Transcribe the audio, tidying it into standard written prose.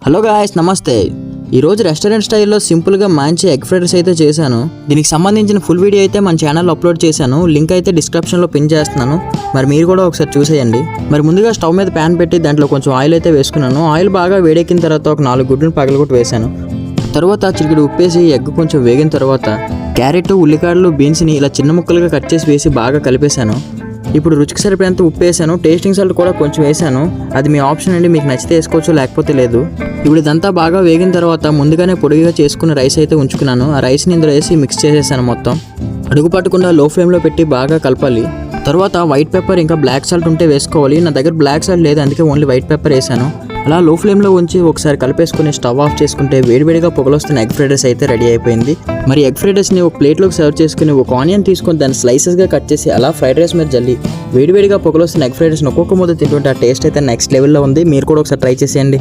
Hello guys, నమస్తే. ఈరోజు restaurant స్టైల్లో సింపుల్గా మంచి ఎగ్ ఫ్రైడ్ రైస్ అయితే చేశాను. దీనికి సంబంధించిన ఫుల్ వీడియో అయితే మన ఛానల్లో అప్లోడ్ చేశాను. లింక్ అయితే డిస్క్రిప్షన్లో పిన్ చేస్తున్నాను. మరి మీరు కూడా ఒకసారి చూసేయండి. మరి ముందుగా స్టవ్ మీద ప్యాన్ పెట్టి దాంట్లో కొంచెం ఆయిల్ అయితే వేసుకున్నాను. ఆయిల్ బాగా వేడెక్కిన తర్వాత ఒక 4 గుడ్లను పగలగొట్టి వేశాను. తర్వాత చిటికెడు ఉప్పేసి ఎగ్ కొంచెం వేగిన తర్వాత క్యారెట్, ఉల్లికాడలు, బీన్స్ని ఇలా చిన్న ముక్కలుగా కట్ చేసి వేసి బాగా కలిపేశాను. ఇప్పుడు రుచికి సరిపోయేంత ఉప్పు వేసాను. టేస్టింగ్ సాల్ట్ కూడా కొంచెం వేసాను. అది మీ ఆప్షన్ అండి, మీకు నచ్చితే వేసుకోవచ్చు, లేకపోతే లేదు. ఇప్పుడు ఇదంతా బాగా వేగిన తర్వాత ముందుగానే పొడిగా చేసుకున్న రైస్ అయితే ఉంచుకున్నాను. ఆ రైస్ని ఇందులో వేసి మిక్స్ చేసేసాను. మొత్తం అడుగు పట్టకుండా లో ఫ్లేమ్లో పెట్టి బాగా కలపాలి. తర్వాత వైట్ పెప్పర్ ఇంకా బ్లాక్ సాల్ట్ ఉంటే వేసుకోవాలి. నా దగ్గర బ్లాక్ సాల్ట్ లేదు, అందుకే ఓన్లీ వైట్ పెప్పర్ వేసాను. అలా లో ఫ్లేమ్లో ఉంచి ఒకసారి కలిపేసుకుని స్టవ్ ఆఫ్ చేసుకుంటే వేడివేడిగా పొగలొస్తున్న ఎగ్ ఫ్రైడ్ రైస్ అయితే రెడీ అయిపోయింది. మరి ఎగ్ ఫ్రైడ్ రైస్ని ఒక ప్లేట్లోకి సర్వ్ చేసుకుని ఒక ఆనియన్ తీసుకొని దాన్ని స్లైసెస్గా కట్ చేసి అలా ఫ్రైడ్ రైస్ మీద జల్లి వేడివేడిగా పొగలొస్తున్న ఎగ్ ఫ్రైడ్ రైస్ని ఒక్కొక్క ముద్ద తింటుంటే ఆ టేస్ట్ అయితే నెక్స్ట్ లెవెల్లో ఉంది. మీరు కూడా ఒకసారి ట్రై చేసేయండి.